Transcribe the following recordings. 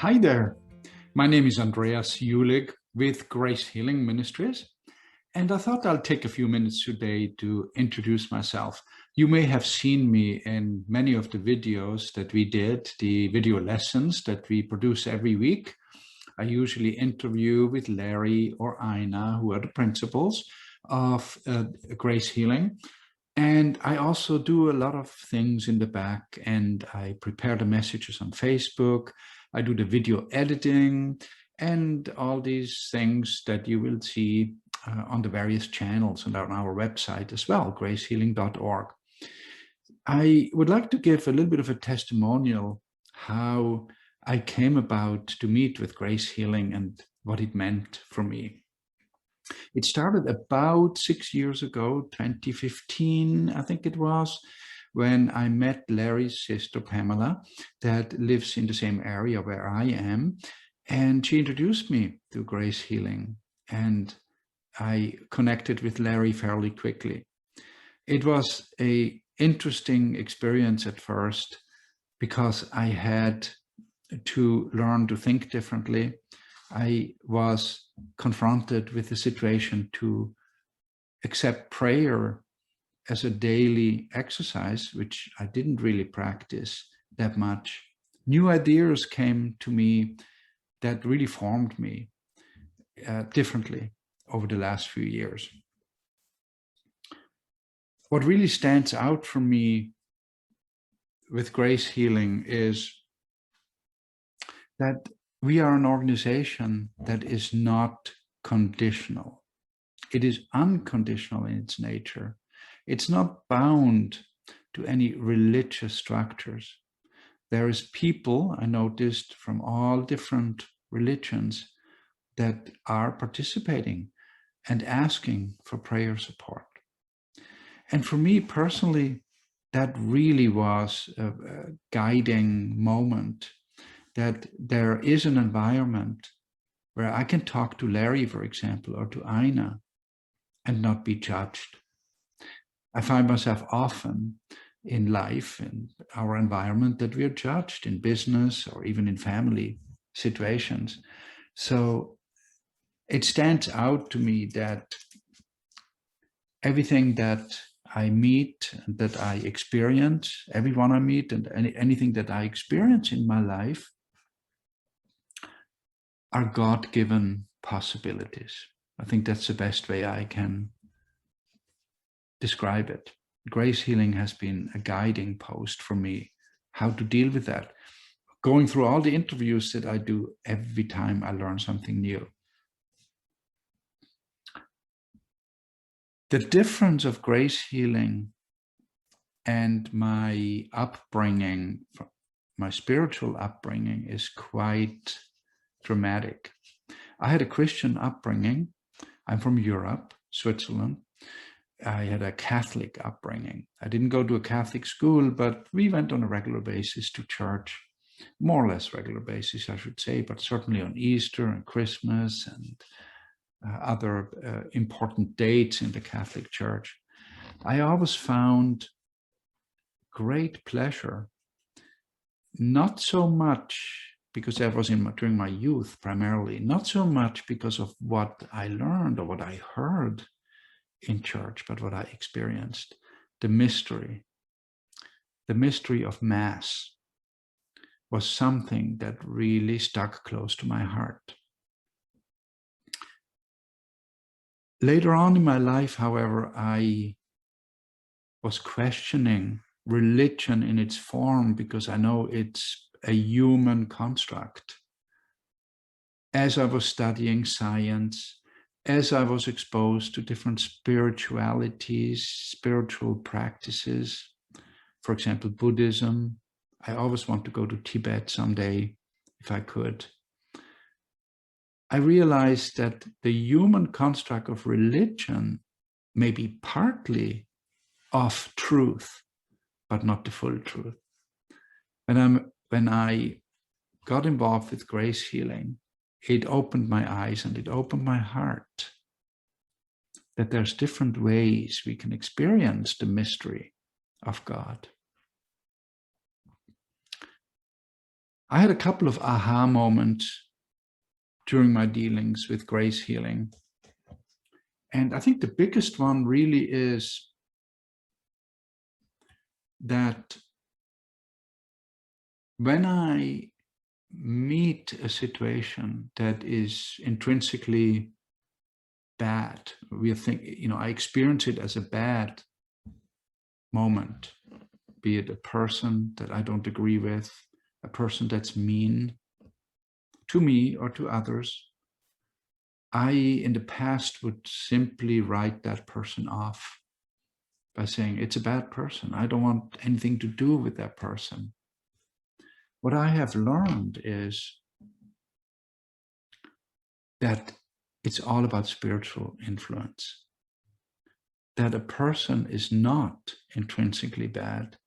Hi there. My name is Andreas with Grace Healing Ministries, and I thought I'll take a few minutes today to introduce myself. You may have seen me in many of the videos that we did, the video lessons that we produce every week. I usually interview with Larry or Ina, who are the principals of Grace Healing. And I also do a lot of things in the back, and I prepare the messages on Facebook. I do the video editing and all these things that you will see on the various channels and on our website as well, gracehealing.org. I would like to give a little bit of a testimonial how I came about to meet with Grace Healing and what it meant for me. It started about 6 years ago, 2015, I think it was, when I met Larry's sister, Pamela, that lives in the same area where I am. And she introduced me to Grace Healing, and I connected with Larry fairly quickly. It was an interesting experience at first because I had to learn to think differently. I was confronted with the situation to accept prayer as a daily exercise, which I didn't really practice that much. New ideas came to me that really formed me differently over the last few years. What really stands out for me with Grace Healing is that we are an organization that is not conditional. It is unconditional in its nature. It's not bound to any religious structures. There is people, I noticed, from all different religions that are participating and asking for prayer support. And for me personally, that really was a guiding moment, that there is an environment where I can talk to Larry, for example, or to Ina and not be judged. I find myself often in life, in our environment, that we are judged in business or even in family situations. So it stands out to me that everything that I meet, that I experience, everyone I meet, and anything that I experience in my life are God-given possibilities. I think that's the best way I can describe it. Grace Healing has been a guiding post for me, how to deal with that. Going through all the interviews that I do, every time I learn something new. The difference of Grace Healing and my upbringing, my spiritual upbringing, is quite dramatic. I had a Christian upbringing. I'm from Europe, Switzerland. I had a Catholic upbringing. I didn't go to a Catholic school, but we went on a regular basis to church, more or less regular basis, I should say, but certainly on Easter and Christmas and other important dates in the Catholic Church. I always found great pleasure, not so much because that was during my youth primarily, not so much because of what I learned or what I heard in church, but what I experienced. The mystery of Mass was something that really stuck close to my heart. Later on in my life, however, I was questioning religion in its form because I know it's a human construct. As I was studying science, as I was exposed to different spiritualities, spiritual practices, for example, Buddhism. I always want to go to Tibet someday, if I could. I realized that the human construct of religion may be partly of truth, but not the full truth. When I got involved with Grace Healing, it opened my eyes and it opened my heart that there's different ways we can experience the mystery of God. I had a couple of aha moments during my dealings with grace healing. And I think the biggest one really is that when I meet a situation that is intrinsically bad, I experience it as a bad moment, be it a person that I don't agree with, a person that's mean to me or to others, I, in the past, would simply write that person off by saying, it's a bad person. I don't want anything to do with that person. What I have learned is that it's all about spiritual influence. That a person is not intrinsically bad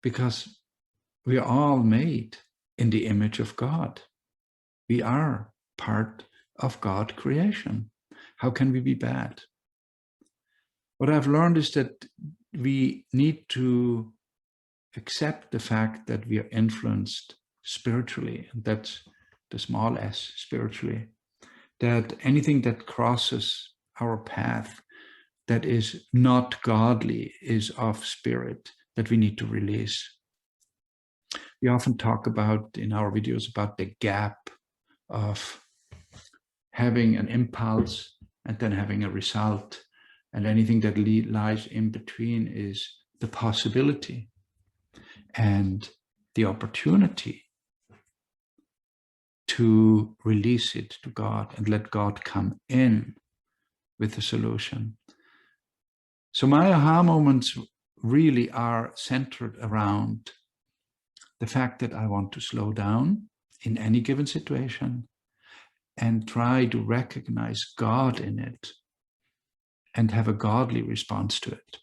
because we are all made in the image of God. We are part of God's creation. How can we be bad? What I've learned is that we need to accept the fact that we are influenced spiritually, and that's the small s, spiritually, that anything that crosses our path that is not godly is of spirit that we need to release. We often talk about in our videos about the gap of having an impulse and then having a result, and anything that lies in between is the possibility and the opportunity to release it to God and let God come in with a solution. So my aha moments really are centered around the fact that I want to slow down in any given situation and try to recognize God in it and have a godly response to it.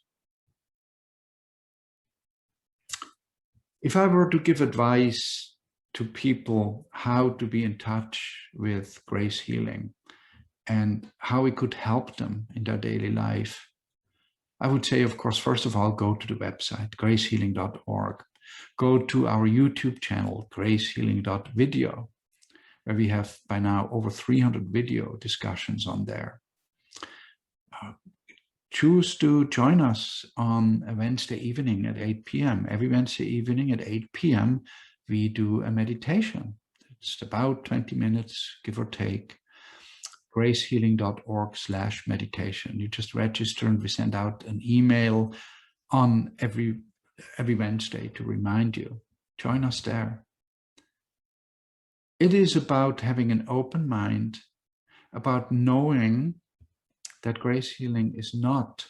If I were to give advice to people how to be in touch with grace healing and how we could help them in their daily life, I would say, of course, first of all, go to the website, gracehealing.org. Go to our YouTube channel, gracehealing.video, where we have by now over 300 video discussions on there. Choose to join us on a Wednesday evening at 8 p.m. Every Wednesday evening at 8 p.m. we do a meditation. It's about 20 minutes, give or take. gracehealing.org/meditation. You just register and we send out an email on every Wednesday to remind you. Join us there. It is about having an open mind, about knowing that grace healing is not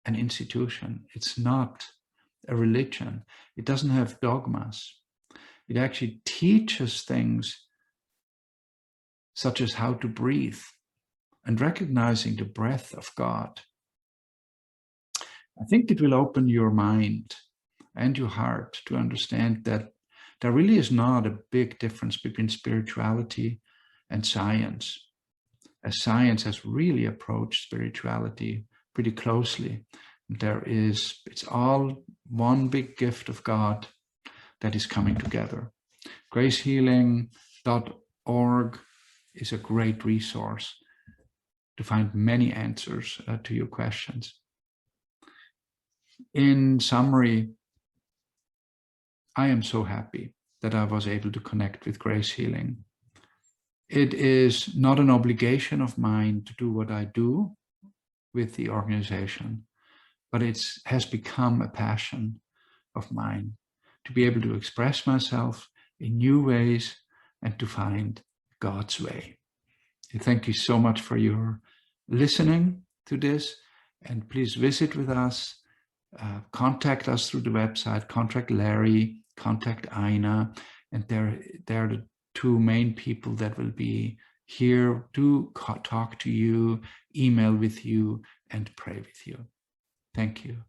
an institution. It's not a religion. It doesn't have dogmas. It actually teaches things such as how to breathe and recognizing the breath of God. I think it will open your mind and your heart to understand that there really is not a big difference between spirituality and science, as science has really approached spirituality pretty closely. It's all one big gift of God that is coming together. gracehealing.org is a great resource to find many answers to your questions. In summary, I am so happy that I was able to connect with Grace Healing. It is not an obligation of mine to do what I do with the organization, but it has become a passion of mine to be able to express myself in new ways and to find God's way. Thank you so much for your listening to this, and please visit with us, contact us through the website, contact Larry, contact Aina, and they're the two main people that will be here to talk to you, email with you, and pray with you. Thank you.